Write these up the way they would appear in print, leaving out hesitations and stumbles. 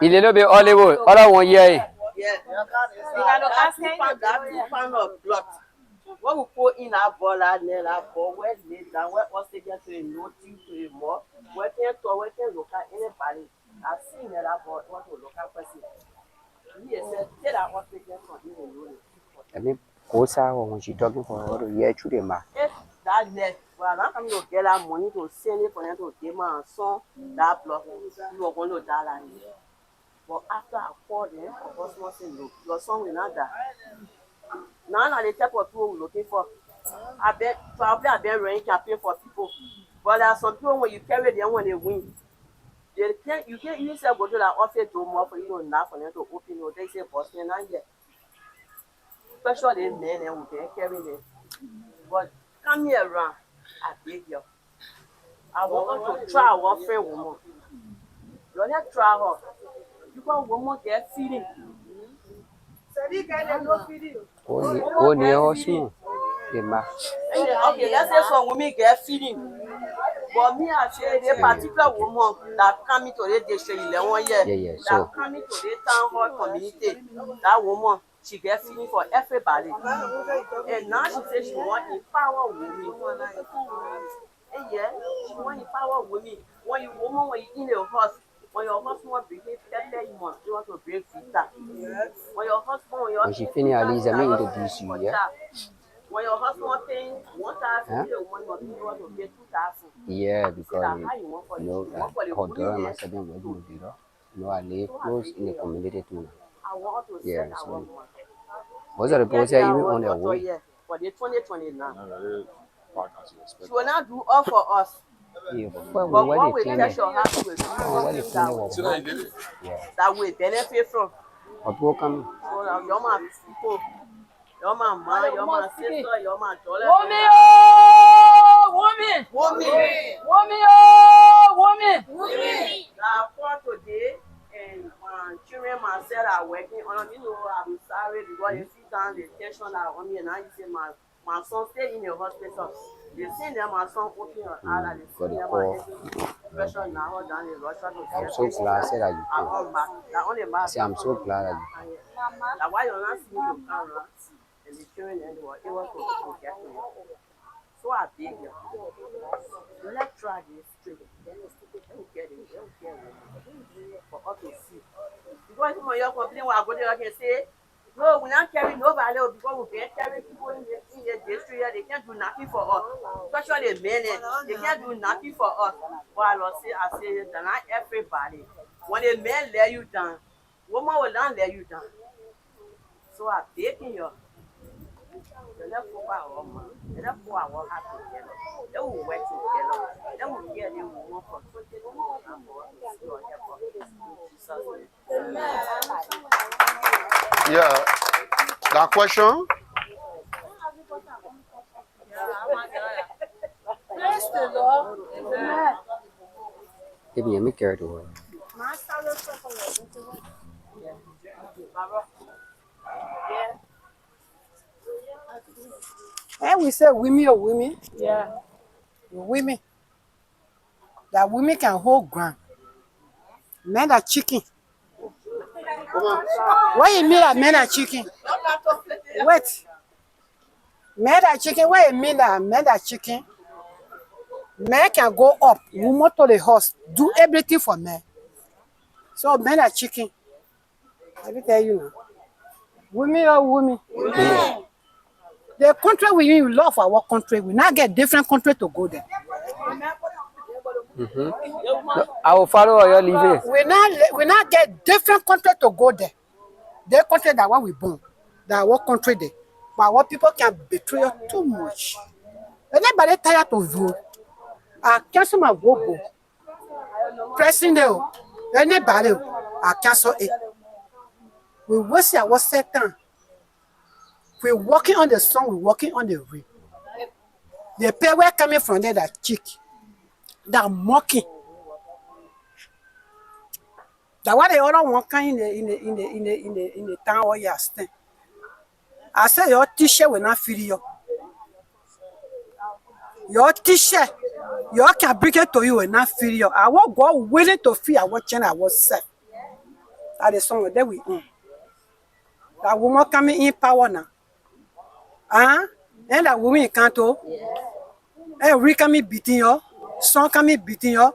Il est là, mais Hollywood. All 1 year. Yeah. That pound of blood. What we put in our ball and then our ball, where they down, where us to get to a nothing to a more, where can look at anybody. I've seen that ball, what to look at person. He said, tell that what they get from you. I mean, Kosa, when she talking for her, yeah, to the mark. That net, well, I'm coming to get that money to send it for them to give my son that block. You are going to die. But after I called them, I was not saying, look, your son will not die. Now the type of people we're looking for. I bet probably I bet running campaign for people. But there are some people when you carry them when they win. You can't use a go to that office to more for you to not for them to open your they say Boston and yet. Especially men and women carry them. But come here around, I beg you. I want to try our friend woman. You not try her. Because woman get feeling. Oh, near Osmo. The mark. Okay, let's say some women get feeling. But me, I say the particular woman that coming to the district 11 years, that coming to the town hall community, that woman, she get feeling for everybody. And now she says she want empower women. And yeah, she want empower women. When you woman, when you in your house, when your husband behave pepper, you want to break vita. When your husband, when she finish, at least I mean introduce you, yeah. When your husband paying 1,000, you want to pay 2,000. Yeah, because you know, Hodor must have been working with you. No, I live close in the community too. Yeah, so what's the report even on their way? For the 2029. She will not do all for us. Yeah, but what we tell you how to do that we benefit from. Your man people, your man, your man sister, your man daughter. Woman. Now for today, and children myself are working on. You know, I'm sorry because you see down the tension that on me, and I say my son stay in the hospital. They see them, my son open your eye, and they see them pressure now down in Russia. I'm so glad that you came. I say I'm so glad that you came. That's why you're not seeing your camera and the children and they were able to get to you. So I beg you. Let's try this straight. They will get it. They will get it. For us to see. Because when you're complaining, I go there, I can say, no, we're not carrying nobody because we can't carry people in the district. They can't do nothing for us. Especially the men, they can't do nothing for us. But I say, not everybody. When a man lay you down, woman will not lay you down. So I'm begging you. Let's go by our man. Let's go our heart together. They will work together. They will get the woman for 20 Yeah. That question? Praise the Lord. Amen. Maybe you make it away. And we say women or women. Yeah. Women. That women can hold ground. Men are chicken. What you mean that men are chicken? Wait. Men are chicken. What you mean that men are chicken? Men can go up, woman to the horse, do everything for men. So men are chicken. Let me tell you now. Women are women. Yeah. The country we love our country. We not get different country to go there. I will follow your leaving. We not get different country to go there. The country that where we born, that our country there. But what people can betray us too much. Anybody tired to vote? I cancel my vote. President, anybody, I cancel it. We waste our second. We're walking on the sun, we're walking on the rain. The people coming from there that cheek, that mocking. That what the other one kind in the town where you stand. I said your t-shirt will not fit you. Your t-shirt You all can bring it to you and not feel you. Our God willing to feel our children ourselves. That is some of them we own. That woman coming in power now. And that woman can't do. And we coming beating you. Son coming beating you.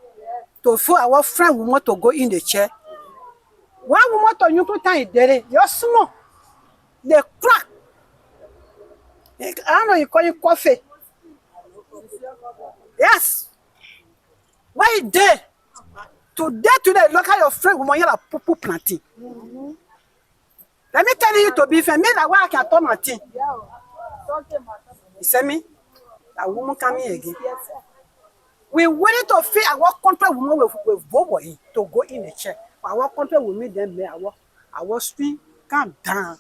To feel our friend woman to go in the chair. One woman to you put time there. You're small. They crack. I don't know you call it coffee. Yes. Why is there? Today, look at your friend woman, you're a poo planting. Let me tell you to be fair, me that I can turn my thing. You see me? That woman coming again. We wanted to feel our country woman with Bobo to go in the chair. Our country will make them our stream calm down.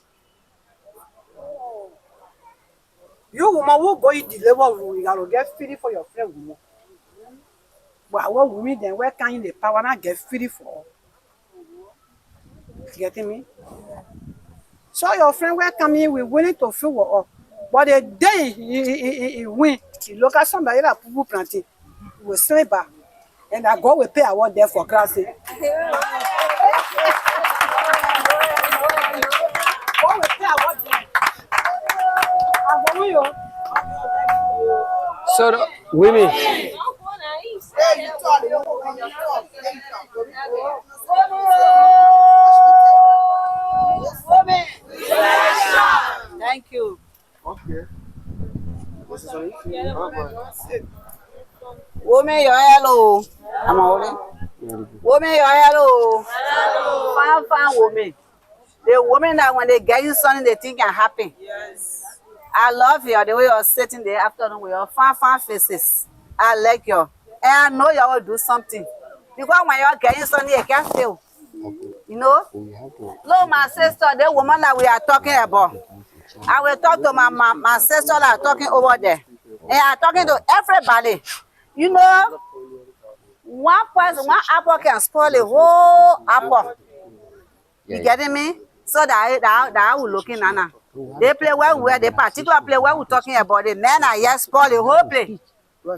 You woman will go in the level you gotta get free for your friend woman. But our women then where can the power not get free for? You getting me? So your friend where coming, we willing to feel what up. But the day he win, he look at somebody like people planting, he will say back. And I go will pay our there for class. God will pay our there. So the women. Thank you. Okay. Women, your hello. I'm holding. Women, your hello. Fine women. The women that when they get you something, they think can happen. Yes. I love you, the way you're sitting there afternoon with your fine faces. I like you. And I know you will do something. Because when you're getting something, you can't fail. You know? Look, my sister, the woman that we are talking about. I will talk to my sister that are talking over there. And I'm talking to everybody. You know, one person, one apple can spoil the whole apple. You getting me? So that I will look in Nana. They play well, they particular play well we're talking about. The men are yes spoil the whole play.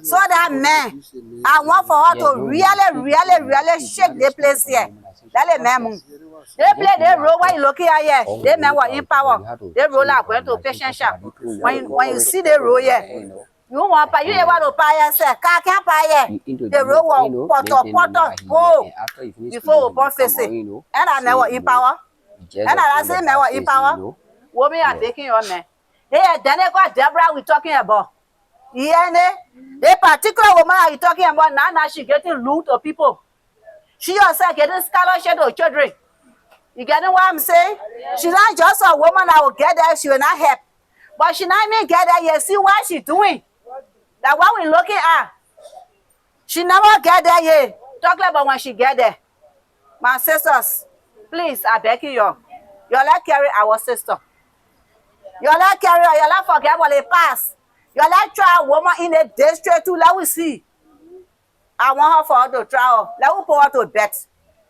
So that man, I want for her to really shake the place here. That the man move. They play, they roll while you looking at here. They men were in power. They roll up, going to patient shop. When you see the roll here, you want to you ever to buy yourself. Can't buy here. The roll pot, go before we face it. And I never in power. And I say never in power. Women are taking your man. Hey, then they got Deborah we're talking about. Yeah, the particular woman are you talking about now she getting loot of people. She herself getting scholarship to children. You getting what I'm saying? Yeah. She's not just a woman that will get there, she will not help. But she not even get there, you see what she doing. That's what we're looking at. She never get there yet. Talk about when she get there. My sisters, please, I beg you. You let carry our sister. You let carry her, you let forget what they pass. You let try a woman in the district too, let we see. I want her for her to try her. Let me put her to bed.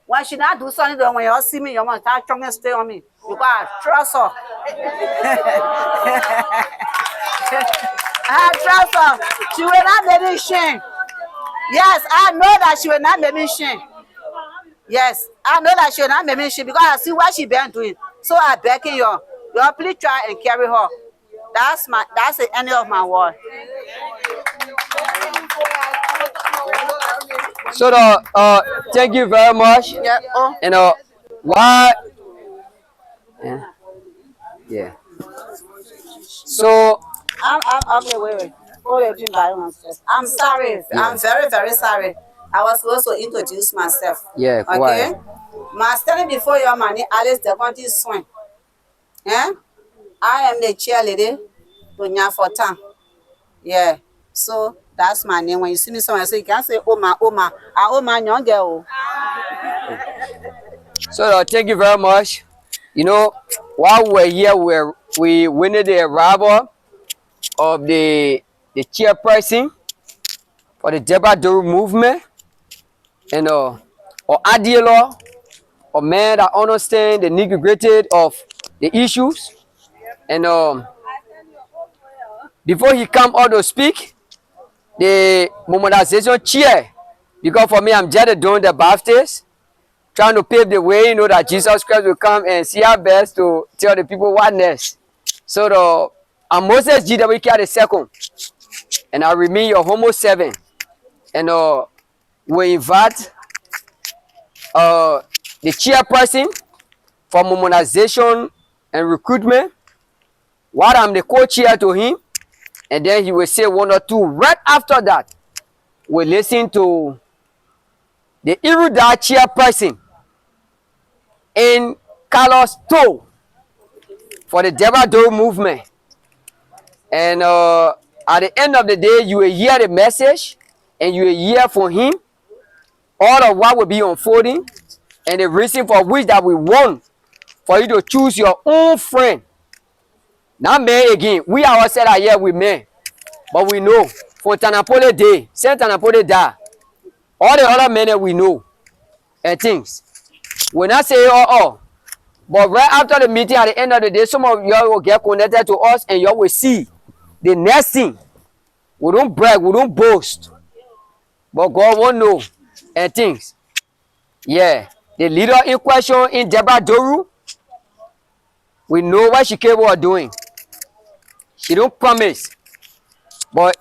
When she not do something, when you all see me, you must start trying to stay on me. Because I trust her. I trust her. She will not make me shame. Yes, I know that she will not make me shame. Yes, I know that she will not make me shame because I see what she been doing. So I beg you, you please try and carry her. That's the end of my word. So thank you very much. Yeah. And why? Yeah. So Okay, wait. I'm sorry. Yeah. I'm very sorry. I was supposed to introduce myself. Yeah. Okay. Why? My standing before your man, Alice the County Swing. Yeah. I am the cheerleader to Nyafotan. Yeah. So that's my name. When you see me somewhere, so you can say Oma. Oma young girl. So thank you very much. You know, while we're here, we winning the arrival of the chairperson for the Deborah Doru movement, and or Adilo, a man that understands the nitty-gritty of the issues. And before he come out to speak, the mobilization chair, because for me, I'm just doing the Baptist, trying to pave the way, that Jesus Christ will come and see our best to tell the people what next. So I'm Moses GWK the second, and I remain your Homo 7. And we invite the chairperson for mobilization and recruitment, while I'm the co-chair to him, and then he will say one or two. Right after that, we listen to the erudite chairperson in Carlos Toe for the Deborah Doe movement. And at the end of the day, you will hear the message and you will hear from him all of what will be unfolding and the reason for which that we want for you to choose your own friend. Not men again. We ourselves are here with men. But we know for Tanapole Day, Saint Tanapole Day, all the other men that we know and things. We're not saying oh. But right after the meeting, at the end of the day, some of y'all will get connected to us and y'all will see the next thing. We don't brag, we don't boast. But God won't know and things. Yeah. The leader in question in Deborah Doru, we know what she capable of doing. She don't promise. But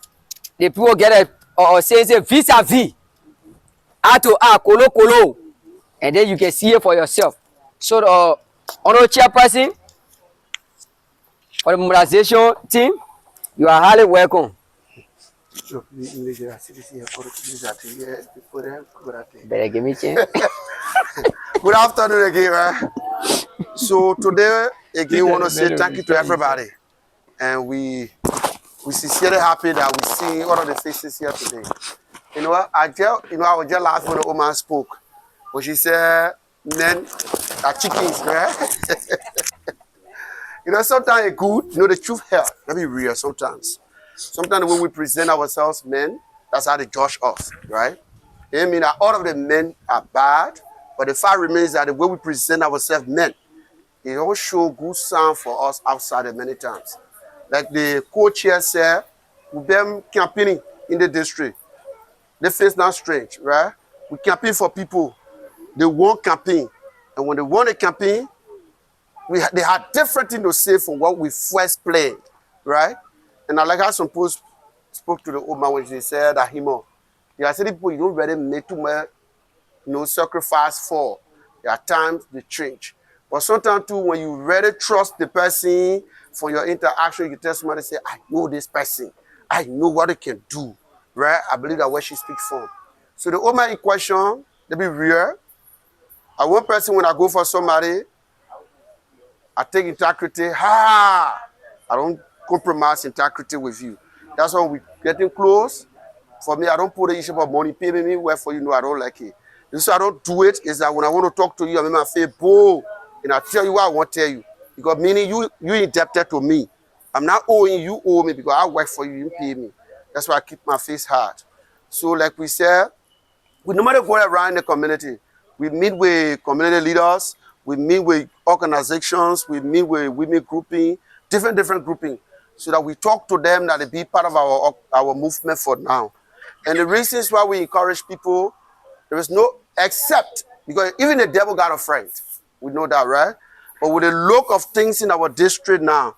the people get a say vis-a-vis. A to A, kolo. And then you can see it for yourself. So the honorable chairperson for the mobilization team, you are highly welcome. Better give me a chance. Good afternoon again, right? So today again, we want to say thank you to everybody, and we sincerely happy that we see all of the faces here today. You know what? I was just laughing when the woman spoke, but she said, "Men are chickens, right?" Sometimes it's good. The truth hurts. Let me be real. Sometimes when we present ourselves, men, that's how they judge us, right? It means that all of the men are bad, but the fact remains that the way we present ourselves, men, it don't show good sign for us outside many times. Like the co-chair said, we've been campaigning in the district. They face not strange, right? We campaign for people. They want campaign. And when they want a campaign, they had different things to say from what we first played, right? And I like how some people spoke to the old man when they said that there are certain people you don't really make too much sacrifice for. There are times they change. But sometimes too, when you really trust the person for your interaction, you can tell somebody, say, I know this person. I know what they can do. Right? I believe that what she speaks from. So the old man in question, they be real. I one person when I go for somebody, I take integrity. I don't compromise integrity with you. That's why we getting close. For me, I don't put the issue of money, pay me, where for I don't like it. So I don't do it is that when I want to talk to you, I make my face bold and I tell you what I want to tell you. Because meaning you indebted to me. I'm not owing you, owe me because I work for you, you pay me. That's why I keep my face hard. So like we said, we no matter go around the community, we meet with community leaders, we meet with organizations, we meet with women grouping, different grouping, so that we talk to them that they be part of our movement for now. And the reasons why we encourage people, there is no except, because even the devil got a friend. We know that, right? But with the look of things in our district now,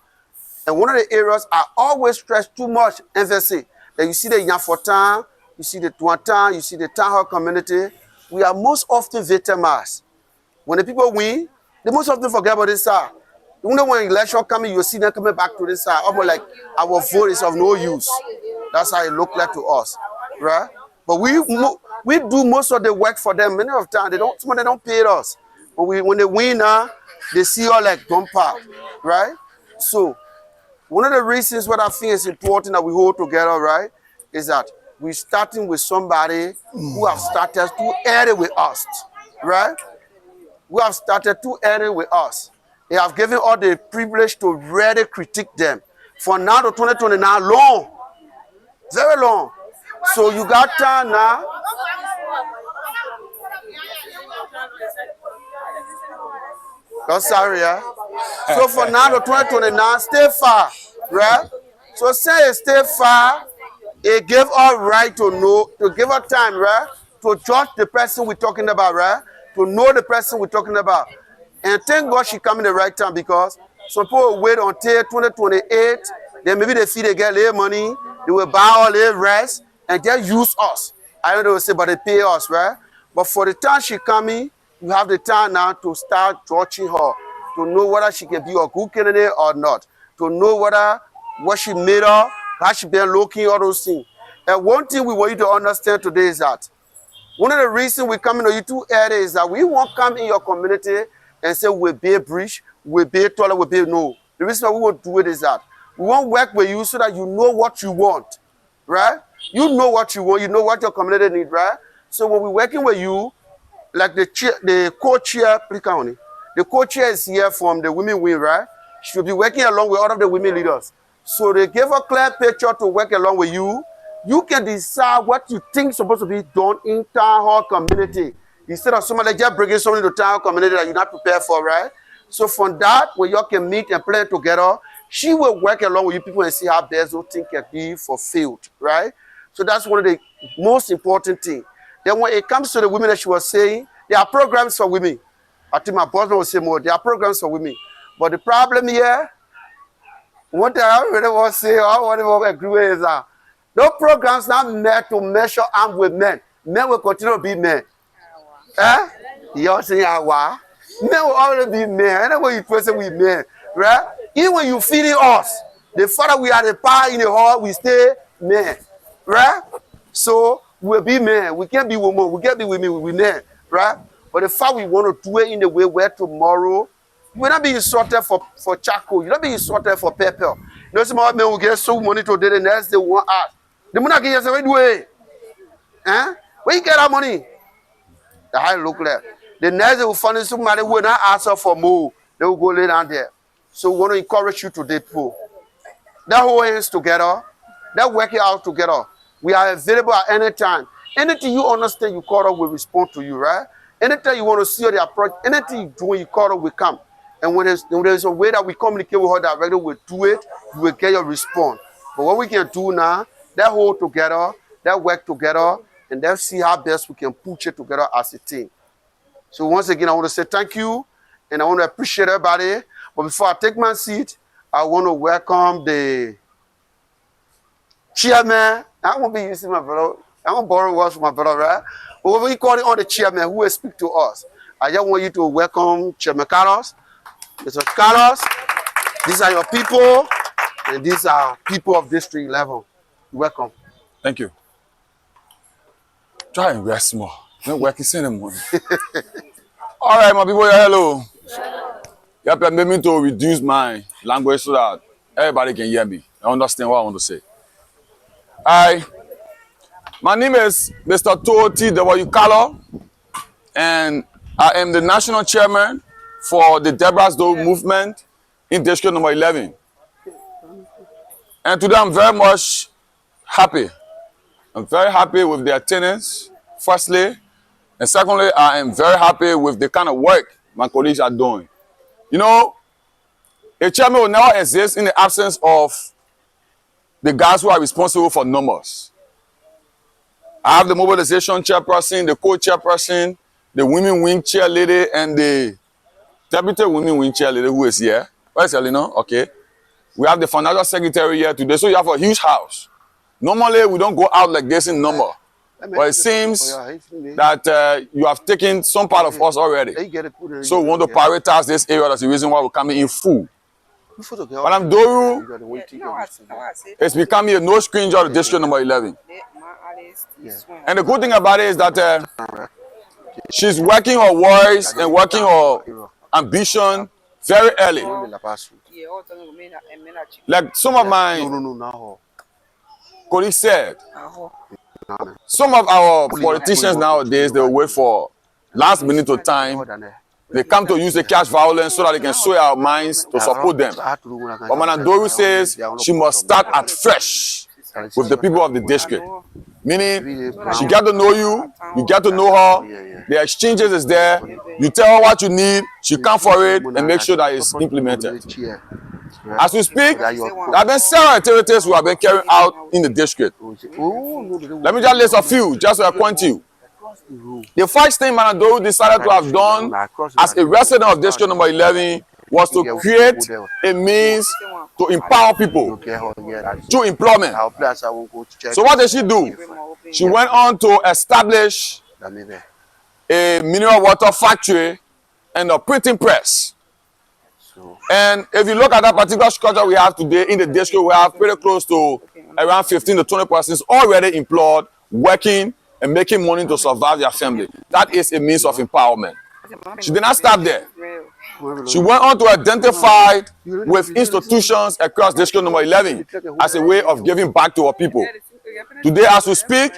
and one of the areas I always stress too much emphasis, that you see the Yanfotan, you see the Tuantan, you see the town hall community, we are most often victimized. When the people win, they most often forget about this side. When election coming, you see them coming back to this side, almost like our vote is of no use. That's how it look like to us, right? But we do most of the work for them. Many of the time, some of them don't pay us. But when they win now, they see all like dumper, right? So one of the reasons what I think is important that we hold together, right, is that we're starting with somebody who have started too early with us, right? Who have started too early with us. They have given us the privilege to really critique them. For now to 2029, long, very long. So you got time now. Oh, sorry, yeah. So for now to 2029, stay far, right? So say stay far. it gave her right to know, to give her time, right? To judge the person we're talking about, right? To know the person we're talking about. And thank God she come in the right time, because some people will wait until 2028, then maybe they feel they get their money, they will buy all their rest and just use us. I don't know what to say, but they pay us, right? But for the time she coming, you have the time now to start judging her, to know whether she can be a good candidate or not, to know whether what she made her, how she been looking, all those things. And one thing we want you to understand today is that one of the reasons we come into you two areas is that we won't come in your community and say we'll be a bridge, we'll be taller, we'll be no. The reason why we won't do it is that we won't work with you so that you know what you want, right? You know what you want, you know what your community needs, right? So when we're working with you, like the co-chair, the co-chair is here from the women wing, right? She will be working along with all of the women leaders. So they give a clear picture to work along with you. You can decide what you think is supposed to be done in town hall community. Instead of somebody just bringing something to town hall community that you're not prepared for, right? So from that, when y'all can meet and plan together, she will work along with you people and see how best those things can be fulfilled, right? So that's one of the most important things. Then when it comes to the women that she was saying, there are programs for women. I think my boss will say more. There are programs for women. But the problem here, one thing I really want to say, I want to agree with is that no programs not meant to measure arm with men. Men will continue to be men. Eh? You're saying, men will always be men. Anyway, you present with men, right? Even when you feeding us, the father we are the power in the hall, we stay men, right? So we'll be men. We can't be women. We can't be women. We men, right? But the fact we want to do it in the way where tomorrow, we're not being insulted for charcoal. You're not being insulted for pepper. You know, some men will get so money today, the next day won't ask. The money can say, where do it? Eh? Where you get that money? The high look like. The next day will find somebody who will not ask her for more. They will go lay down there. So we want to encourage you today, people. That whole hands together. That working out together. We are available at any time. Anything you understand, you call us, will respond to you, right? Anytime you want to see the approach, anything you do when you call us, we come. And when there's a way that we communicate with her directly, we'll do it, you will get your response. But what we can do now, that hold together, that work together, and then see how best we can push it together as a team. So once again, I want to say thank you, and I want to appreciate everybody. But before I take my seat, I want to welcome the chairman. I won't be using my brother. I won't borrow words from my brother, right? But when we call it on the chairman who will speak to us, I just want you to welcome Chairman Carlos. Mr. Carlos, these are your people, and these are people of District 11. Welcome. Thank you. Try and rest more. Not working anymore. All right, my people, hello. You have permitted me to reduce my language so that everybody can hear me and understand what I want to say. My name is Mr. Toti W. Carlo, and I am the national chairman for the Deborah's Door movement in district number 11. And today I'm very much happy. I'm very happy with the attendance, firstly. And secondly, I am very happy with the kind of work my colleagues are doing. You know, a chairman will never exist in the absence of the guys who are responsible for numbers. I have the mobilization chairperson, the co-chairperson, the women wing chair lady, and the deputy women wing chair lady who is here. Where's Elena? Okay. We have the financial secretary here today, so you have a huge house. Normally, we don't go out like this in number. But it seems that you have taken some part of us already. So we want to prioritize this area. That's the reason why we're coming in full. Madam Doru is becoming a no stranger of district number 11. And the good thing about it is that she's working her voice and working her ambition very early. Like some of my colleagues said, some of our politicians nowadays, they wait for last minute of time. They come to use the cash violence so that they can sway our minds to support them. But Madam Doru says she must start at fresh with the people of the district. Meaning, she got to know you, you get to know her, the exchanges is there, you tell her what you need, she come for it and make sure that it's implemented. As we speak, there have been several activities we have been carrying out in the district. Let me just list a few, just to acquaint you. The first thing Manadoro decided to have done as a resident of district number 11 was to create a means to empower people through employment. So what did she do? She went on to establish a mineral water factory and a printing press. And if you look at that particular structure we have today in the district, we have pretty close to around 15 to 20 persons already employed, working and making money to survive their family. That is a means of empowerment. She did not stop there. She went on to identify with institutions across district number 11 as a way of giving back to our people. Today, as we speak,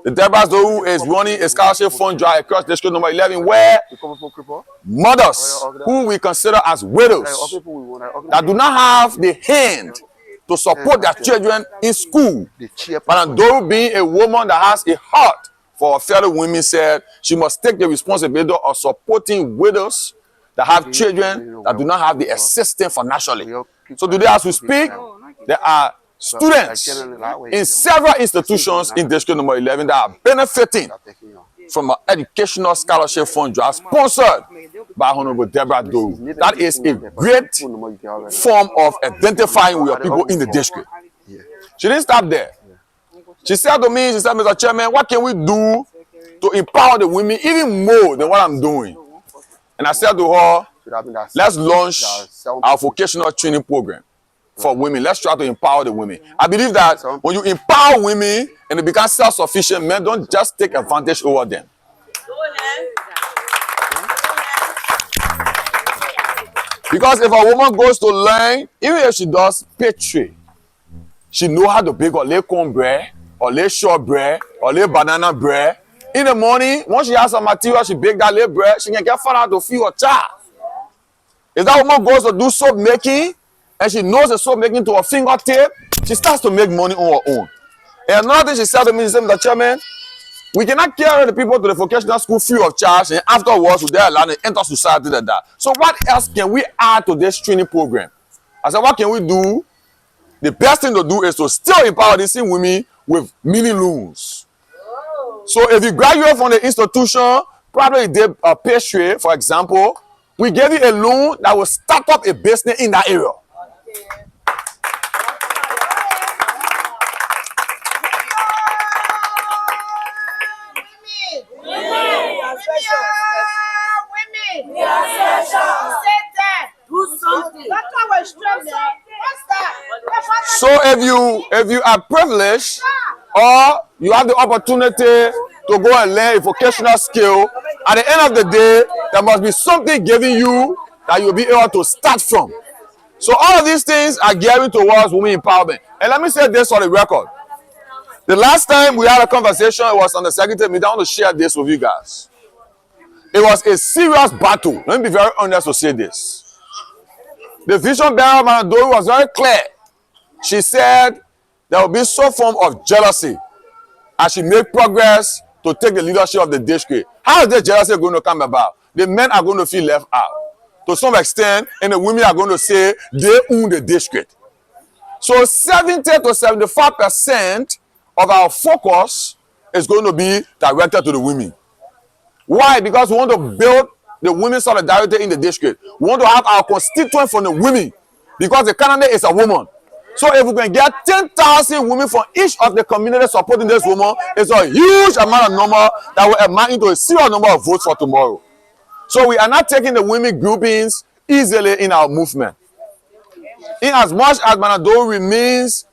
the Deborah Doru is running a scholarship fund drive across district number 11 where mothers who we consider as widows that do not have the hand to support their children in school, but Doru being a woman that has a heart for her fellow women, said she must take the responsibility of supporting widows that have children that do not have the assistance financially. So today, as we speak, there are students in several institutions in district number 11 that are benefiting from an educational scholarship fund drive sponsored by Honorable Deborah Doru. That is a great form of identifying with your people in the district. She didn't stop there. She said to me, she said, Mr. Chairman, what can we do to empower the women even more than what I'm doing? And I said to her, let's launch our vocational training program for women. Let's try to empower the women. I believe that when you empower women and they become self-sufficient, men don't just take advantage over them. Because if a woman goes to learn, even if she does pastry, she knows how to bake or lay corn bread, or lay short bread, or lay banana bread. In the morning, once she has some material, she bake that lay bread, she can get fun out to feed her child. If that woman goes to do soap making, and she knows the soap making to her fingertip, she starts to make money on her own. And another thing she said to me, she said, Mr. Chairman, we cannot carry the people to the vocational school free of charge, and afterwards, they're allowed to enter society like that. So what else can we add to this training program? I said, what can we do? The best thing to do is to still empower these women with mini loans. So if you graduate from the institution, probably did a pastry, for example, we give you a loan that will start up a business in that area. So if you are privileged or you have the opportunity to go and learn a vocational skill, at the end of the day, there must be something giving you that you'll be able to start from. So all of these things are gearing towards women empowerment. And let me say this for the record. The last time we had a conversation, it was on the secretary meeting. I want to share this with you guys. It was a serious battle. Let me be very honest to say this. The vision bearer, Manadoro, was very clear. She said there will be some form of jealousy as she made progress to take the leadership of the district. How is this jealousy going to come about? The men are going to feel left out to some extent, and the women are going to say they own the district. So 70 to 75% of our focus is going to be directed to the women. Why? Because we want to build the women's solidarity in the district. We want to have our constituent from the women, because the candidate is a woman. So if we can get 10,000 women from each of the communities supporting this woman, it's a huge amount of number that will amount into a serious number of votes for tomorrow. So we are not taking the women groupings easily in our movement. In as much as Manadoro remains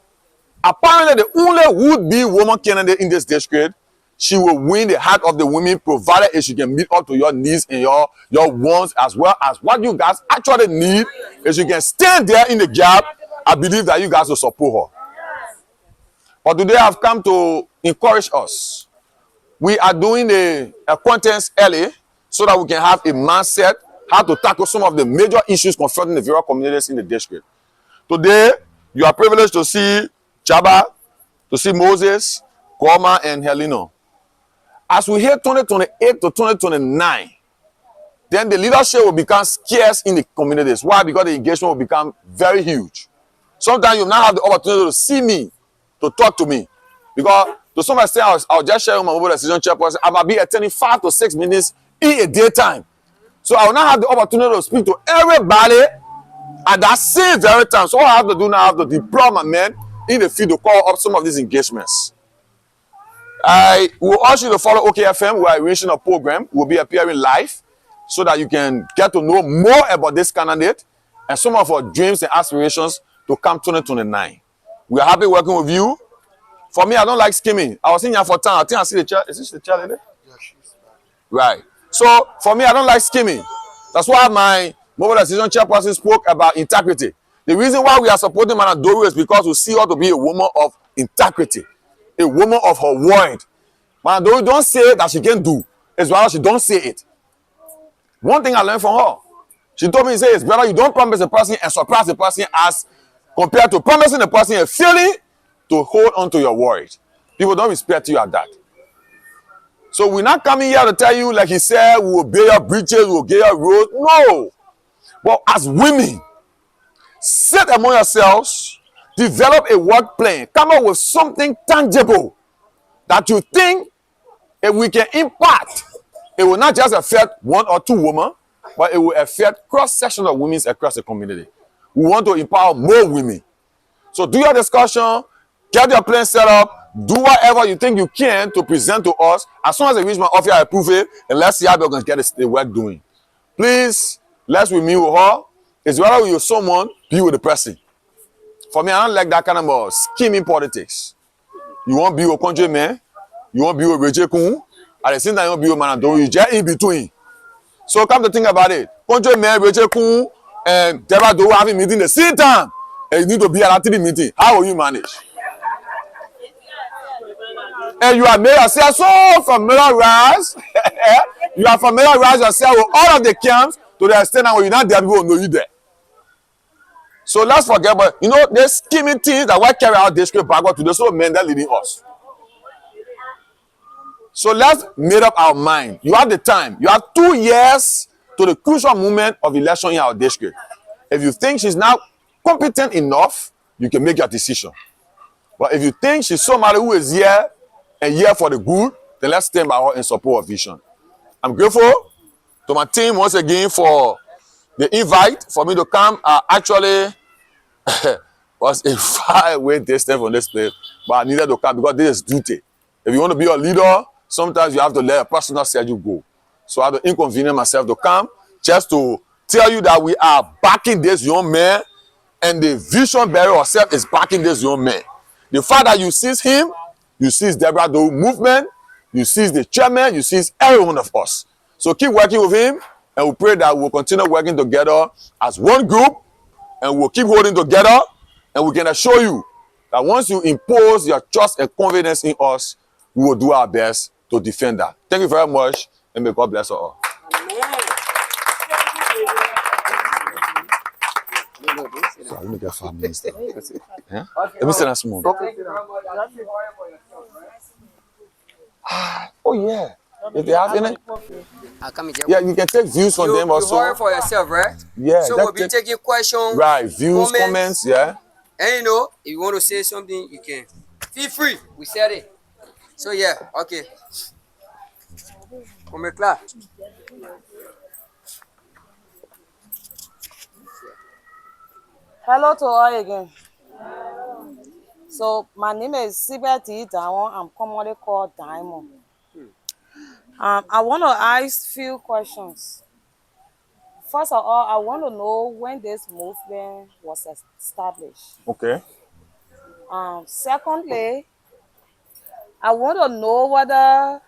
apparently the only would-be woman candidate in this district, she will win the heart of the women, provided if she can meet up to your needs and your wants, as well as what you guys actually need. If she can stand there in the gap, I believe that you guys will support her. But today I've come to encourage us. We are doing a contest early so that we can have a mindset how to tackle some of the major issues confronting the various communities in the district. Today, you are privileged to see Chaba, to see Moses, Koma, and Helena. As we hit 2028 to 2029, then the leadership will become scarce in the communities. Why? Because the engagement will become very huge. Sometimes you will not have the opportunity to see me, to talk to me. Because to some extent, I'll just share with my mobile decision chairperson, I might be attending 5 to 6 minutes in a daytime. So I will not have the opportunity to speak to everybody at that same very time. So what I have to do now, I have to deploy my men in the field to call up some of these engagements. I will ask you to follow OKFM. We are arranging a program. We'll be appearing live so that you can get to know more about this candidate and some of our dreams and aspirations to come 2029. We are happy working with you. For me, I don't like skimming. I was in here for time. I think I see the chair. Is this the chair lady? Yeah, she's back. Right. So for me, I don't like skimming. That's why my mobile decision chairperson spoke about integrity. The reason why we are supporting Madam Doro is because we see her to be a woman of integrity, a woman of her word. Madam Doro don't say that she can do. It's rather she don't say it. One thing I learned from her, she told me, say it's better you don't promise a person and surprise the person as compared to promising the person a feeling to hold on to your word. People don't respect you at that. So we're not coming here to tell you, like he said, we will build your bridges, we will build your roads. No. But as women, sit among yourselves, develop a work plan, come up with something tangible that you think if we can impact, it will not just affect 1 or 2 women, but it will affect cross-section of women across the community. We want to empower more women. So do your discussion, get your plan set up, do whatever you think you can to present to us. As soon as I reach my office, I approve it, and let's see how we're going to get the work doing. Please, let's be me with her. It's rather with someone, be with the person. For me, I don't like that kind of scheming politics. You want to be with country man, you want to be with Reggie Kun, at the same time you want to be with Madam Doro, you just in between. So come to think about it. Country man, Reggie Kun, and Deborah Doro having meeting the same time, and you need to be at that meeting. How will you manage? And you have made yourself so familiarized. You are familiarized yourself with all of the camps to the extent that when you're not there, people will know you there. So let's forget, but you know, there's scheming things that will carry out district backward to the sort of men that are leading us. So let's make up our mind. You have the time. You have 2 years to the crucial moment of election in our district. If you think she's now competent enough, you can make your decision. But if you think she's somebody who is here and here for the good, then let's stand by her and support her vision. I'm grateful to my team once again for the invite for me to come. Actually was a far away distance from this place, but I needed to come because this is duty. If you want to be a leader, sometimes you have to let a personal schedule go. So I have to inconvenience myself to come just to tell you that we are backing this young man, and the vision bearer herself is backing this young man. The fact that you seize him, you seize Deborah Doro movement, you seize the chairman, you seize every one of us. So keep working with him, and we pray that we'll continue working together as one group, and we'll keep holding together, and we can assure you that once you impose your trust and confidence in us, we will do our best to defend that. Thank you very much, and may God bless us all. So let me get 5 minutes. Yeah? Let me say that small. Oh yeah. If they have any, yeah, you can take views from them also. You hire for yourself, right? Yeah. So we'll be taking questions. Right, views, comments, yeah. And you know, if you want to say something, you can. Feel free. We said it. So yeah, okay. Come here, Hello to all again. So my name is Sibeti Diamond. I'm commonly called Diamond. I want to ask few questions. First of all, I want to know when this movement was established. Okay. Secondly, I want to know whether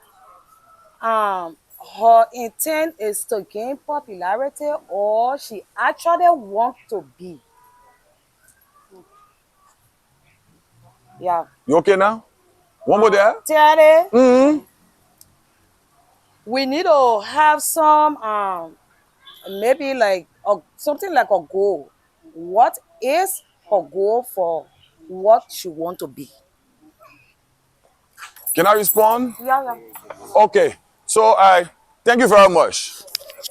her intent is to gain popularity or she actually wants to be. Yeah. You okay now? One more there? Terry, we need to have some maybe like something like a goal. What is her goal for what she want to be? Can I respond? Yeah. Okay. So I thank you very much.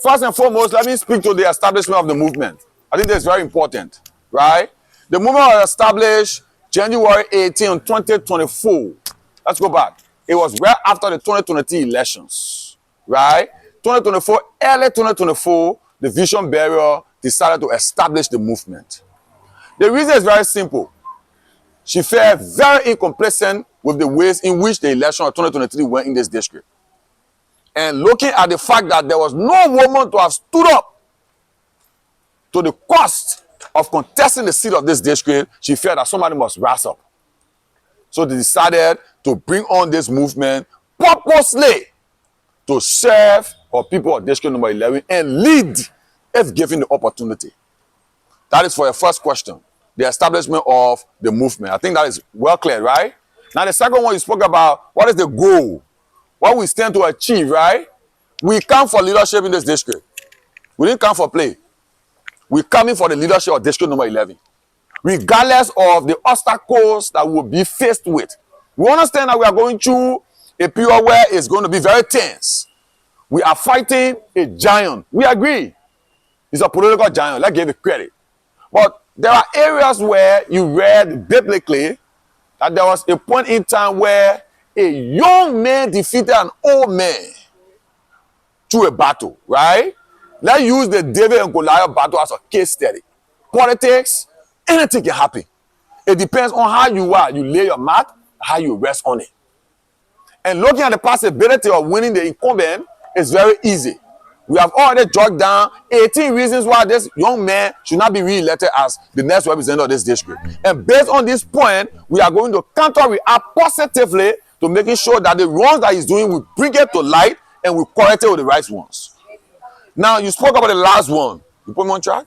First and foremost, let me speak to the establishment of the movement. I think that's very important, right? The movement was established January 18, 2024. Let's go back. It was right after the 2023 elections, right? 2024, early 2024, the Vision Bureau decided to establish the movement. The reason is very simple. She felt very incomplacent with the ways in which the election of 2023 went in this district. And looking at the fact that there was no woman to have stood up to the cost of contesting the seat of this district, she felt that somebody must rise up. So they decided to bring on this movement purposely to serve our people of district number 11 and lead if given the opportunity. That is for your first question, the establishment of the movement. I think that is well clear, right? Now the second one you spoke about, what is the goal? What we stand to achieve, right? We come for leadership in this district. We didn't come for play. We're coming for the leadership of district number 11. Regardless of the obstacles that we'll be faced with. We understand that we are going through a period where it's going to be very tense. We are fighting a giant. We agree. It's a political giant. Let's give it credit. But there are areas where you read biblically that there was a point in time where a young man defeated an old man through a battle, right? Let's use the David and Goliath battle as a case study. Politics, anything can happen. It depends on how you are. You lay your mat, how you rest on it. And looking at the possibility of winning the incumbent is very easy. We have already jotted down 18 reasons why this young man should not be re-elected as the next representative of this district. And based on this point, we are going to counter-react positively to making sure that the wrongs that he's doing, we bring it to light and we correct it with the right ones. Now, you spoke about the last one. You put me on track?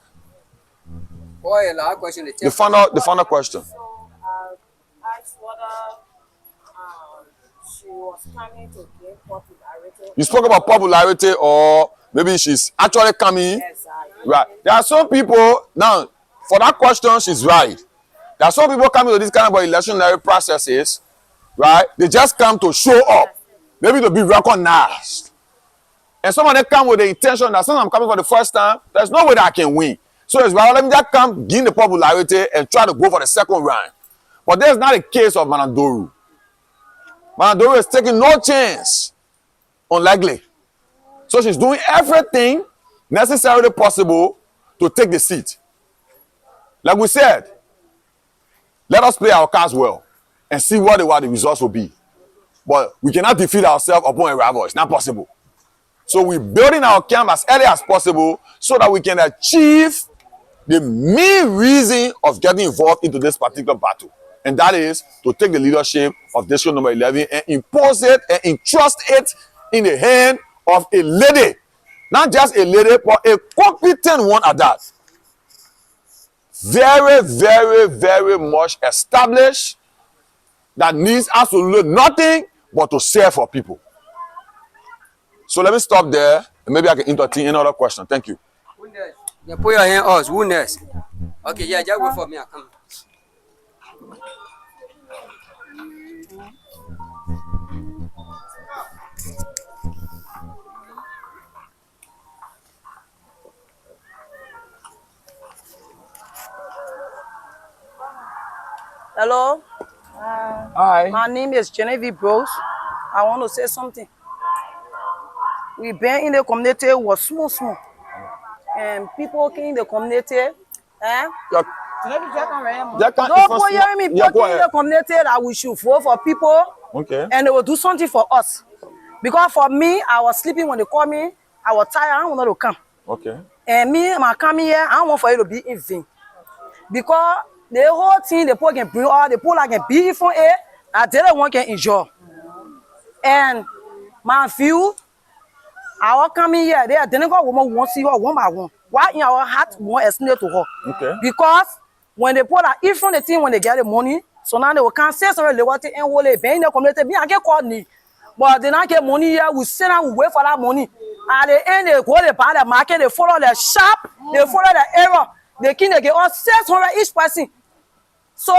Boy, last question. The final question. So, asked whether she was coming to gain popularity. You spoke about popularity, or maybe she's actually coming. Yes, Right. There are some people, now, for that question, she's right. There are some people coming to this kind of electionary processes, right? They just come to show up, maybe to be recognized. And some of them come with the intention that since I'm coming for the first time, there's no way that I can win. So it's well, let me just come, gain the popularity, and try to go for the second round. But there's not a case of Manandoru. Manandoru is taking no chance, unlikely. So she's doing everything necessarily possible to take the seat. Like we said, let us play our cards well and see what the results will be. But we cannot defeat ourselves upon a rival. It's not possible. So we're building our camp as early as possible so that we can achieve the main reason of getting involved into this particular battle. And that is to take the leadership of district number 11 and impose it and entrust it in the hand of a lady. Not just a lady, but a competent one at that. Very, very, very much established, that needs absolutely nothing but to serve for people. So let me stop there, and maybe I can entertain another question. Thank you. Who next? Yeah, put your hand on us. Who next? Okay, yeah, just wait for me. I come. Hello, Hi. my name is Genevieve Bros. I want to say something. We been in the community was small, and people in the community, Just can't- nobody hearing me. Yeah, People go in the ahead. community that we should vote for people, Okay. and they will do something for us. Because for me, I was sleeping when they called me. I was tired. I don't want to come. Okay. And me, my coming here, I don't want for you to be in vain. Because the whole thing, the people can bring all the people like can be from it, I didn't want to enjoy. And my view, I was coming here, they didn't go woman won't see her one by one. Why in our heart won't explain to her? Okay. Because when they put that if from the thing when they get the money, so now they will can't say something they want to and will be in the community, me I get called me. But they not get money here, we sit and we wait for that money. At the end, they go they buy the market, they follow the shop, they follow the error. They can get all 600 each person. So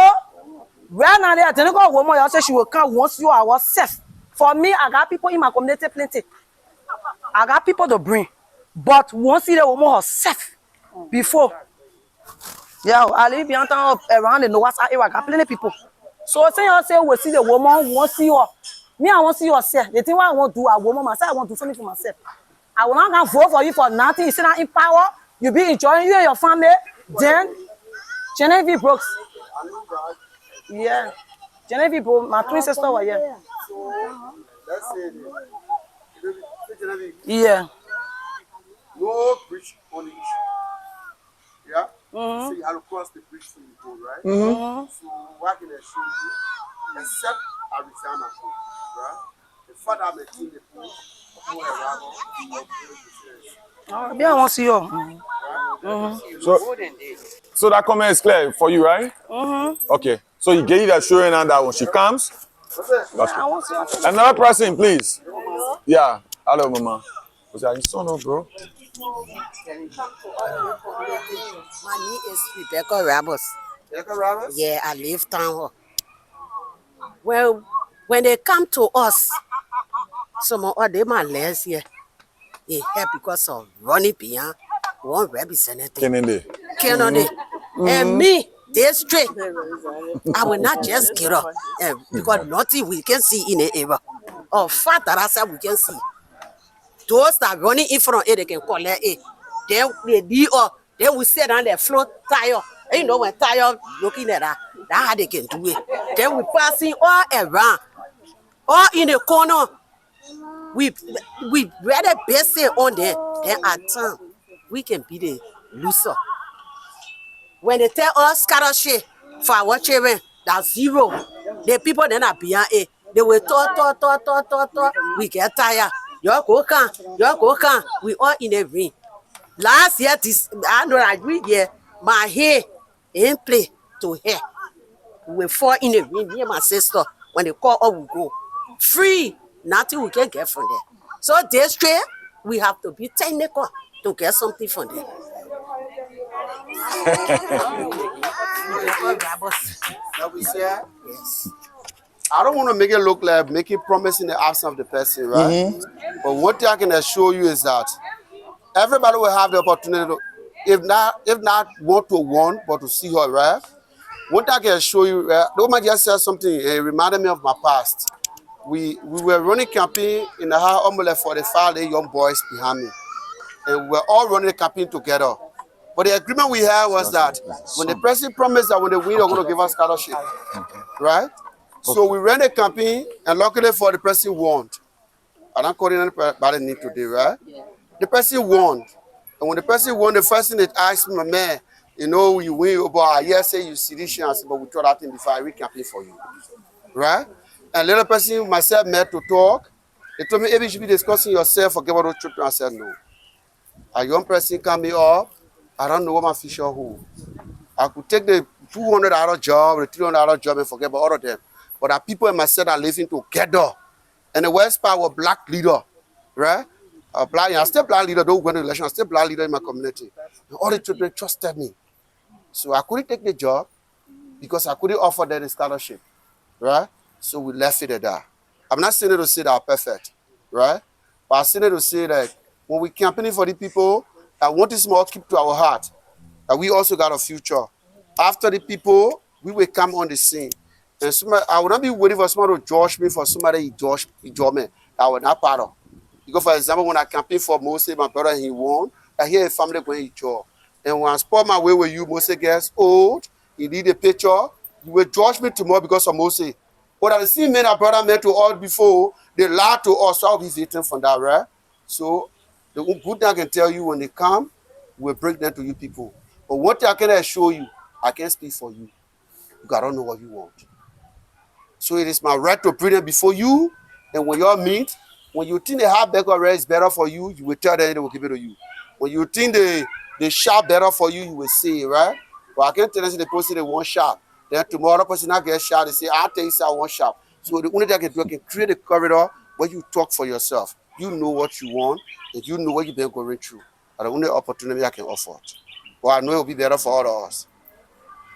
right now they are telling a woman, I say she will come once you are safe. For me, I got people in my community plenty. I got people to bring. But we won't see the woman herself before. Yeah, I live behind town around the Nowasa area. Got plenty people. So say you say we see the woman, we won't see her. Me, I won't see yourself. The thing what I want to do, I woman myself, I want to do something for myself. I will not vote for you for nothing. You sit down in power, you be enjoying you and your family. Then Genevieve Brooks. Yeah. Genevieve Brooks, my twin sister was here. Let's say Yeah. no bridge on the issue. Yeah? So you have to cross the bridge to the goal, right? So what can I show you? Except I resign my phone, right? The father I'm a team, the pool, Yeah, I want to see you. So that comment is clear for you, right? Okay. So you get it assuring her that when she comes, that's I want to see you. another person, please. Yeah. Hello, mama. Was that your son, no, bro? My name is Rebecca Ramos. Rebecca Ramos? Yeah, I live town hall. Well, when they come to us, some of them are less here. They help because of running beyond one representative. Kennedy. And me, they straight. I will not just get up because nothing we can see in the area. Or fact that I said we can see. Those that are running in front of it, they can collect it. Then they be up. Then we sit on the floor tire. And you know when tire looking at that, that's how they can do it. Then we passing all around. All in the corner. We rather base it on there. Then at time, we can be the loser. When they tell us scholarship for our children, that's zero. The people that are beyond it, they will talk. We get tired. You go can. We all in a ring. Last year, I know I agree here. My hair in play to hair. We fall in a ring. Me and my sister, when they call up, we go free. Nothing we can get from there. So this trade, we have to be technical to get something from there. That we say? Yes. I don't want to make it look like making promise in the absence of the person, right? But one thing I can assure you is that everybody will have the opportunity to, if not 1-to-1, but to see her, right? One thing I can assure you, the woman just said something, it reminded me of my past. We were running campaign in the house, almost like 45 young boys behind me. And we were all running the campaign together. But the agreement we had was that when the president promised that when they win, they're going to give us scholarship, right? So we ran a campaign, and luckily for the president won. I don't call anybody name today, right? The president won. And when the president won, the first thing they asked me, my man, you know, you win, but I hear say you see this chance, but we thought that thing before I re-campaign for you, right? And little person, myself, met to talk. They told me, if you should be discussing yourself, forget about those children. I said, no. A young person coming up, I don't know what my future hold. I could take the $200 job, the $300 job, and forget about all of them. But our people and myself are living together. And the West Part was black leader, right? I'm still black leader, don't go to election, I'm still black leader in my community. And all the children trusted me. So I couldn't take the job because I couldn't offer them the scholarship, right? So we left it at that. I'm not saying it to say that I'm perfect, right? But I'm saying it to say that when we campaigning for the people, I want this more keep to our heart. That we also got a future. After the people, we will come on the scene. And somebody, I will not be waiting for somebody to judge me for somebody he judge me. I will not part of. Because for example, when I campaigned for Moses, my brother, he won. I hear a family going to job. And when I spot my way with you, Moses gets old, he need a picture, you will judge me tomorrow because of Moses. But I see men, our brother met to all before, they lie to us, so I'll be victim from that, right? So the good thing I can tell you, when they come, we'll bring them to you people. But one thing I can assure you, I can't speak for you. Because I don't know what you want. So it is my right to bring them before you. And when you all meet, when you think the hard back already is better for you, you will tell them they will give it to you. When you think the sharp better for you, you will say, right? But I can't tell them the person they want sharp. Then tomorrow the person not get sharp, they say, I'll tell you I want sharp. So the only thing I can do, I can create a corridor where you talk for yourself. You know what you want, and you know what you've been going through. And the only opportunity I can offer. Well, I know it will be better for all of us.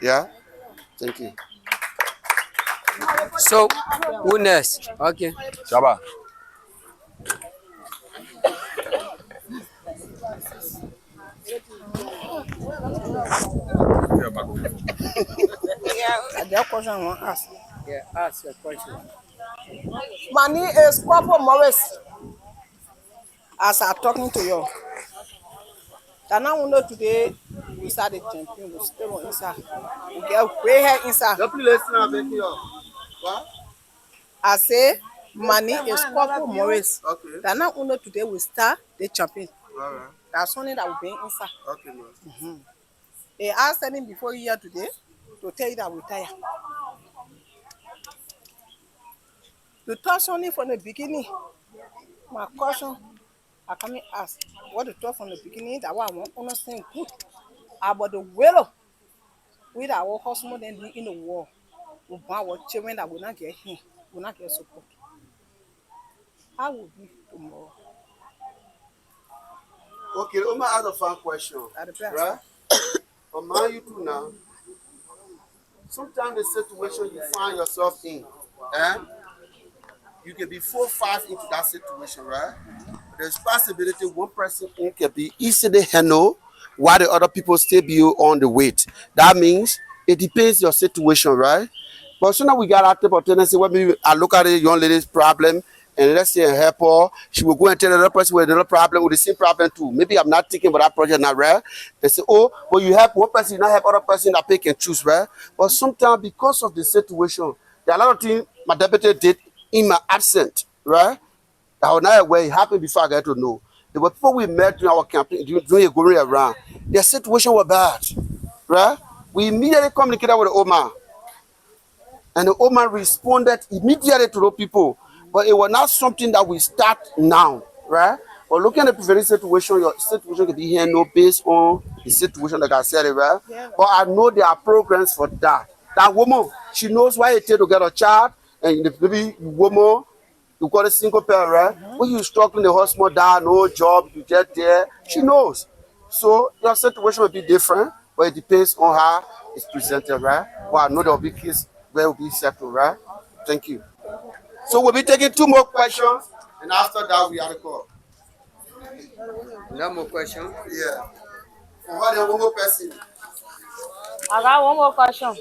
Yeah? Thank you. So, who next? Okay. Shaba. question I want to ask. Yeah, ask your question. My name is Corporal Morris. As I'm talking to you. That now we know today we start the champion, we still on inside. We get gray hair inside. Don't please listen and make you. What? I say, my name is Corporal Morris. Okay. That now we know today we start the champion. All right. That's something that will be inside. Okay, man. They asked them before you here today to tell you that we tired. To talk something from the beginning, my question, I come and ask what to talk from the beginning, that what I want to understand good about the willow with our husband and in the war. We want our children that will not get here, will not get support. How will be tomorrow? Okay, let me ask a fun question. At the best. Right? For man, you too now. Sometimes the situation you find yourself in, you can be 4 or 5 into that situation, right? There's possibility one person can be easily handled while the other people still be on the weight. That means it depends your situation, right? But soon we got out of tendency when maybe I look at a young lady's problem and let's say help her, she will go and tell another person with another problem with the same problem too. Maybe I'm not thinking about that project now, right? And say, oh, but you help one person, you not help other person that pick and choose, right? But sometimes because of the situation, there are a lot of things my deputy did in my absence, right? I was not aware it happened before I got to know. There were people we met during our campaign, during going around. Their situation was bad, right? We immediately communicated with the old man. And the old man responded immediately to those people. But it was not something that we start now, right? But looking at the prevailing situation, your situation can be handled based on the situation, like I said, right? Yeah. But I know there are programs for that. That woman, she knows why it takes to get a child, and the baby woman, you got a single parent, right? When you're struggling, the husband die, no job, you get there, she knows. So your situation will be different, but it depends on how it's presented, right? Well, I know there will be cases where it will be settled, right? Thank you. So we'll be taking 2 more questions, and after that, we are the call. No more question. Yeah. For her, one more person. I got one more question.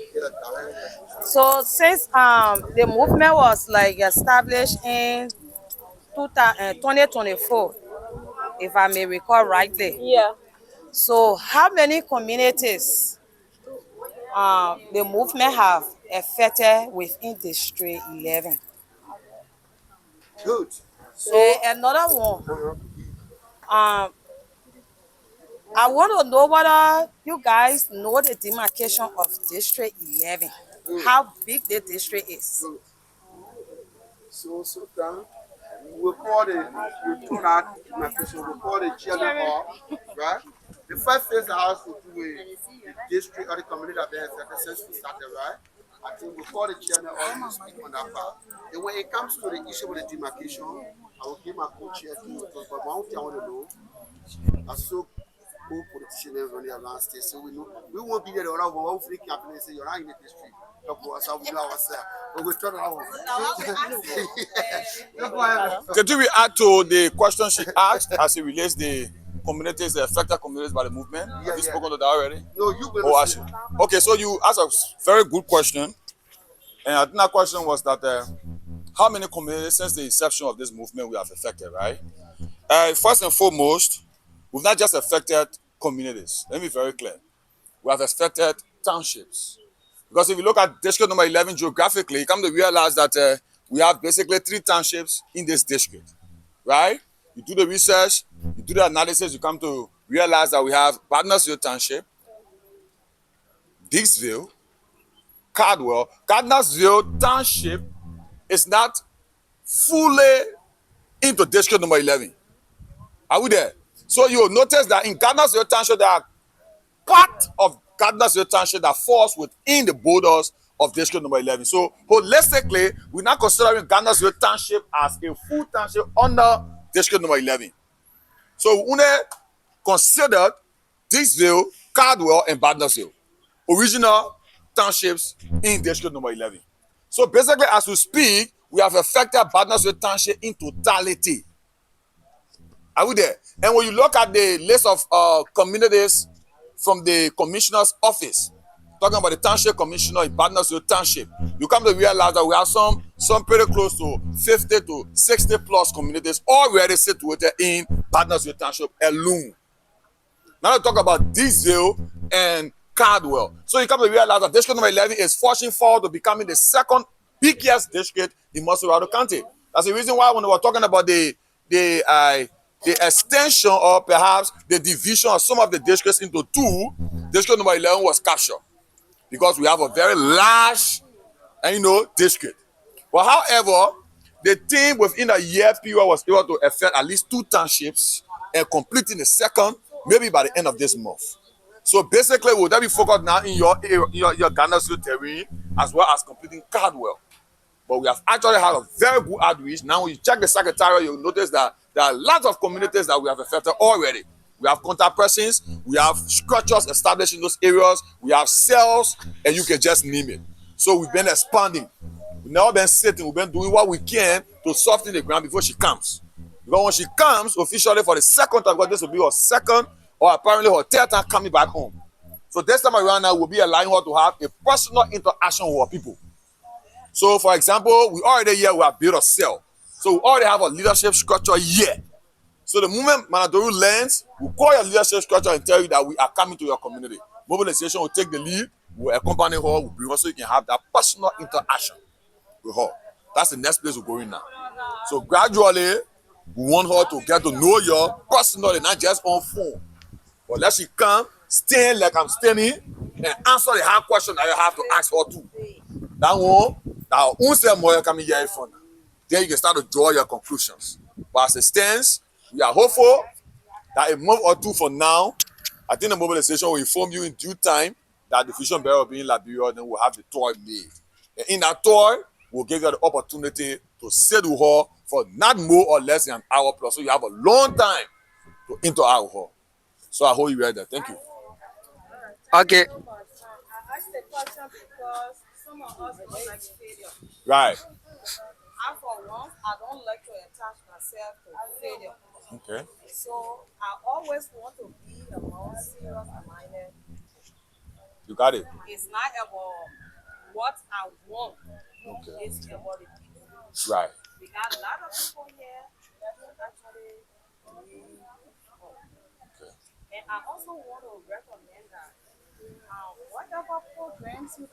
So since the movement was like established in 2024, if I may recall rightly. Yeah. So how many communities the movement have affected within District 11? Good. Another one. I want to know whether you guys know the demarcation of District 11. How big the district is. So down. We'll call the, you told that my question, we'll call the chairman hall, right? The first phase the house will do the district or the community that has successfully started, right? I think we'll call the chairman hall to speak on that part. And when it comes to the issue with the demarcation, I will give my co-chair to talk, but one thing I want to know, I saw who politicians running around state, so we know we won't be there the other one. Hopefully, campaign say you're not in the district. Talk to us, how we do ourselves. But we'll turn around. Could we add to the question she asked as it relates the communities, the affected communities by the movement? Have you spoken to that already? No, you will. Oh, actually. Okay, so you asked a very good question. And I think that question was that how many communities since the inception of this movement we have affected, right? First and foremost, we've not just affected communities. Let me be very clear. We have affected townships. Because if you look at district number 11 geographically, you come to realize that we have basically 3 townships in this district, right? You do the research, you do the analysis, you come to realize that we have Partnersville Township, Dixville, Cardwell. Partnersville Township is not fully into district number 11. Are we there? So you'll notice that in Partnersville Township, there are part of Partnersville Township that falls within the borders of district number 11. So holistically, we're not considering Partnersville Township as a full township under district number 11. So we only considered Dixville, Cardwell, and Partnersville, original townships in district number 11. So basically, as we speak, we have affected Partnersville Township in totality. Are we there? And when you look at the list of communities from the commissioner's office, talking about the township commissioner in Battlefield Township, you come to realize that we have some pretty close to 50 to 60 plus communities already situated in Battlefield Township alone. Now let's talk about Diesel and Cardwell. So you come to realize that district number 11 is forging forward to becoming the second biggest district in Musselwhite County. That's the reason why when we were talking about the extension or perhaps the division of some of the districts into two, district number 11 was captured because we have a very large, district. But however, the team within a year period was able to affect at least 2 townships and completing the second maybe by the end of this month. So basically, we'll be focused now in your Ghana terrain as well as completing Cardwell. But we have actually had a very good outreach. Now, when you check the secretariat, you'll notice that there are lots of communities that we have affected already. We have contact persons, we have structures established in those areas, we have cells, and you can just name it. So we've been expanding. We've never been sitting, we've been doing what we can to soften the ground before she comes. Because when she comes, officially for the second time, because this will be her second or apparently her third time coming back home. So this time around now, we'll be allowing her to have a personal interaction with her people. So, for example, we have built a cell. So we already have a leadership structure here. So the moment Manadoru lands, we'll call your leadership structure and tell you that we are coming to your community. Mobilization will take the lead, we'll accompany her, we'll bring her so you can have that personal interaction with her. That's the next place we're going now. So gradually, we want her to get to know you personally, not just on phone. But let she come, stand like I'm standing, and answer the hard question that you have to ask her too. That one, now, coming here for now. Then you can start to draw your conclusions. But as it stands, we are hopeful that a month or two from now, I think the mobilization will inform you in due time that the Vision Bureau will be in Liberia, then we'll have the tour made. And in that tour, we'll give you the opportunity to sit with her for not more or less than an hour plus. So you have a long time to interact with her. So I hope you read that. Thank you. Okay. I asked the question because some of us don't like failure. Right. I, for one, I don't like to attach myself to failure. Okay. So I always want to be more serious minded. You got it. It's not about what I want. Okay. It's about the people. Right. We got a lot of people here who actually need help. Okay. And I also want to recommend that whatever programs you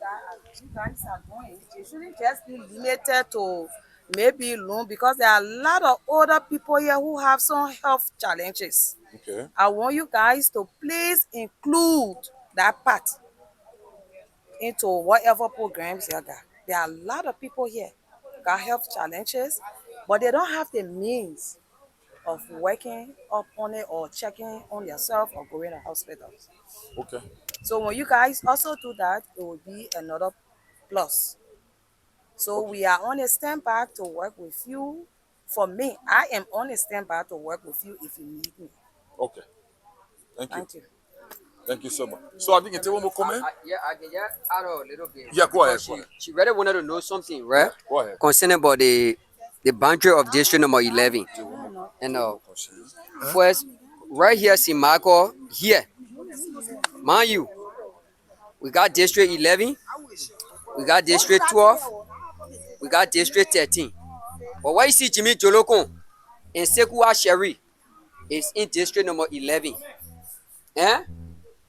guys are doing, it shouldn't just be limited to maybe loan, because there are a lot of older people here who have some health challenges. Okay. I want you guys to please include that part into whatever programs you got. There are a lot of people here who got health challenges, but they don't have the means of working up on it or checking on yourself or going to hospitals. Okay. So when you guys also do that, it will be another plus. So we are on a standby to work with you. For me, I am on a standby to work with you if you need me. Okay. Thank you. Thank you. Thank you so much. So I think you take one more comment. I can just add a little bit. Yeah, go ahead. Because Go ahead. She really wanted to know something, right? Go ahead. Concerning about the boundary of district number 11. And first, right here, Simako, here. Mind you, we got district 11, we got district 12, we got district 13. But what you see Jimmy Jolokon and Sekua Sherry is in district number 11. Eh?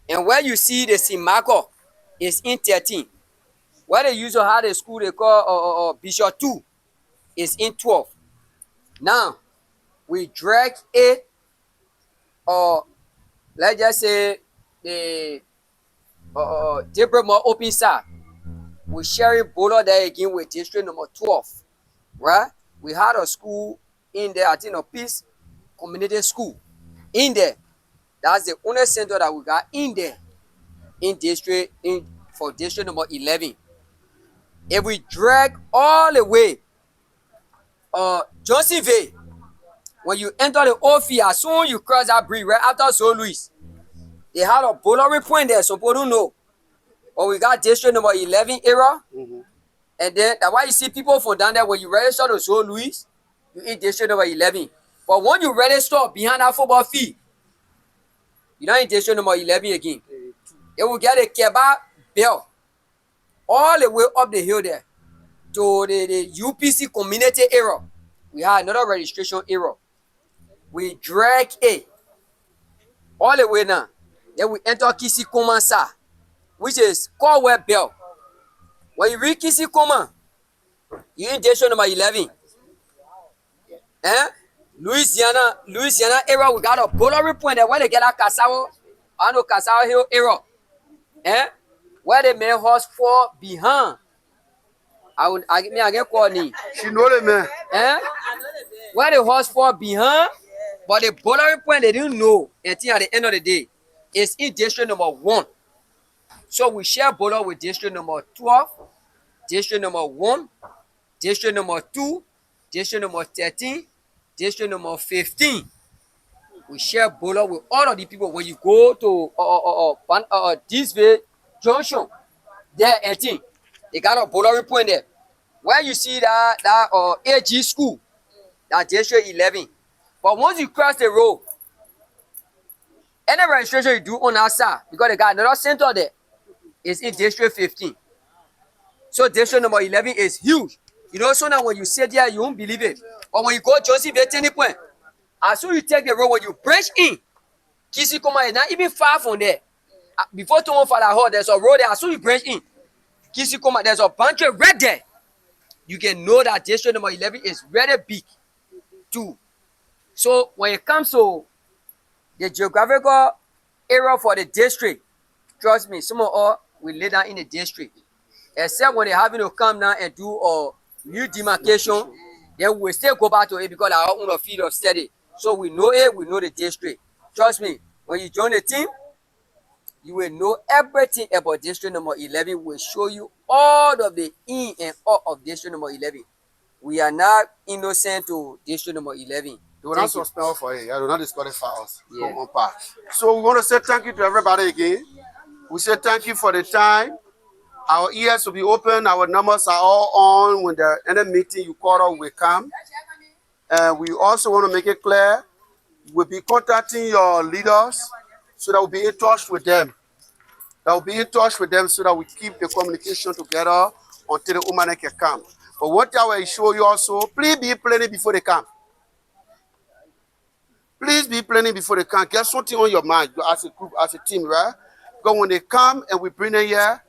And where you see the Simako is in 13. Where they usually have a school they call Bishop 2 is in 12. Now, we drag it, or let's just say the Deborah more open side. We share it Bolo there again with district number 12. Right? We had a school in there, I think a Peace Community School. In there. That's the only center that we got in there. For district number 11. If we drag all the way, Johnsonville, when you enter the old field, as soon as you cross that bridge right after St. Louis, they had a bollard point there, some people don't know. But we got district number 11 area. And then that's why you see people from down there, when you register to St. Louis, you in district number 11. But when you register behind that football field, you don't in district number 11 again. They will get a kebab bell all the way up the hill there to the UPC community area. We had another registration area. We drag it all the way now. Then we enter Kisikoma Sa, which is Caldwell Bell. When you reach Kisikoma, you in station number 11. Louisiana area, we got a bollering point there where they get a Casao, I know Casao Hill area. Where the main horse fall behind. I get called me. She know the man. Where the horse fall behind, but the bollering point they didn't know until at the end of the day. It's in district number 1. So we share border with district number 12, district number 1, district number 2, district number 13, district number 15. We share border with all of the people. When you go to this way junction, there 18, they got a bollering point there. Where you see that AG school, that district 11. But once you cross the road, any registration you do on that side, because they got another center there, is in district 15. So district number 11 is huge. You know, so now when you sit there, you won't believe it. But when you go Joseph Turning Point, as soon as you take the road, when you branch in, Kisikoma is not even far from there. Before Tomo Father Hall, there's a road there. As soon as you branch in, Kisikoma, there's a bunch of red there. You can know that district number 11 is very big too. So when it comes to the geographical area for the district, trust me, some of us will lay down in the district. Except when they're having to come down and do a new demarcation, then we'll still go back to it because our own field of study. So we know it, we know the district. Trust me, when you join the team, you will know everything about district number 11. We'll show you all of the in and out of district number 11. We are not innocent to district number 11. They will not suspend for it. They will not disqualify us. Yeah. On part. So we want to say thank you to everybody again. We say thank you for the time. Our ears will be open. Our numbers are all on. When there's any meeting you call us, we come. And we also want to make it clear, we'll be contacting your leaders so that we'll be in touch with them. So that we keep the communication together until the woman can come. But what I will show you also, please be planning before they come. Please be planning before they come. Get something on your mind as a group, as a team, right? Because when they come and we bring them here,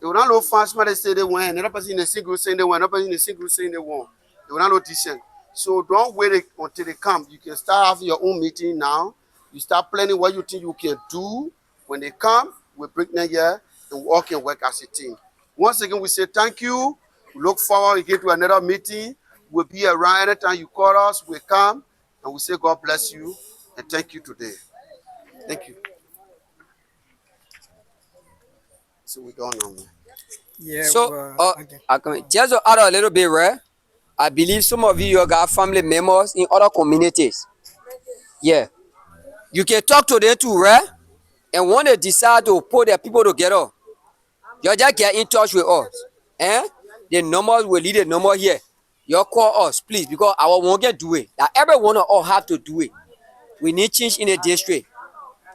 they will not know fast. Somebody say they want, another person in the same group saying they want, another person in the same group saying they want. They will not know decent. So don't wait until they come. You can start having your own meeting now. You start planning what you think you can do. When they come, we bring them here and we all can work as a team. Once again, we say thank you. We look forward again to another meeting. We'll be around anytime you call us. We come. And we say God bless you and thank you today. Thank you. So we're done now. Yeah. So, Okay. I can just to add a little bit, right? I believe some of you got family members in other communities. Yeah. You can talk to them too, right? And when they decide to put their people together, you just get in touch with us. The numbers will lead the number here. You call us, please, because our won't get do it. That everyone all have to do it. We need change in the district.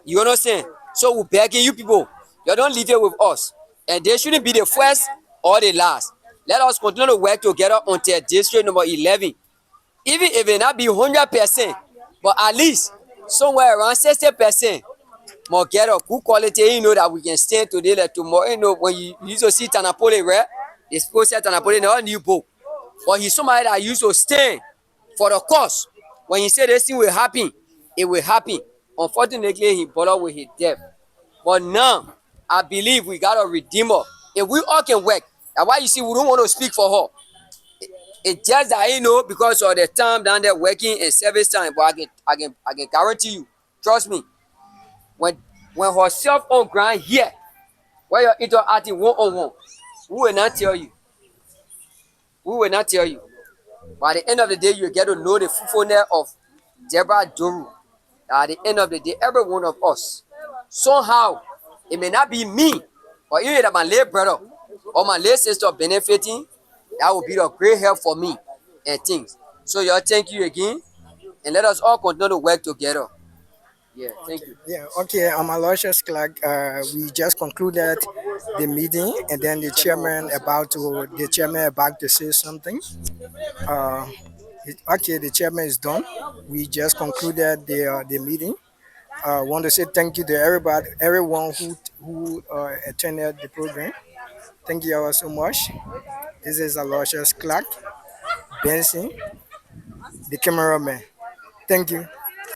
You understand? So we're begging you people, you don't leave it with us. And they shouldn't be the first or the last. Let us continue to work together until district number 11. Even if it not be 100%, but at least somewhere around 60%, more get a good quality, you know, that we can stand today, like tomorrow. You know, when you used to see Tanapole, right? They supposed to say Tanapole, not new book. But he's somebody that used to stand for the cause. When he said this thing will happen, it will happen. Unfortunately, he bothered with his death. But now, I believe we got a redeemer. If we all can work, that's why you see we don't want to speak for her. It's just that, you know, because of the time down there working in service time. But I can guarantee you, trust me, when herself on ground here, where you're interacting one-on-one, we will not tell you. We will not tell you. By the end of the day, you get to know the fullness of Deborah Doru. At the end of the day, every one of us, somehow, it may not be me, but even that my late brother or my late sister benefiting, that will be a great help for me and things. So, y'all, thank you again, and let us all continue to work together. Yeah, thank you. Yeah, okay. I'm Aloysius Clark. We just concluded the meeting, and then the chairman about to say something. Uh, okay, the chairman is done. We just concluded the meeting. Want to say thank you to everyone who attended the program. Thank you all so much. This is Aloysius Clark Benson, the cameraman. Thank you.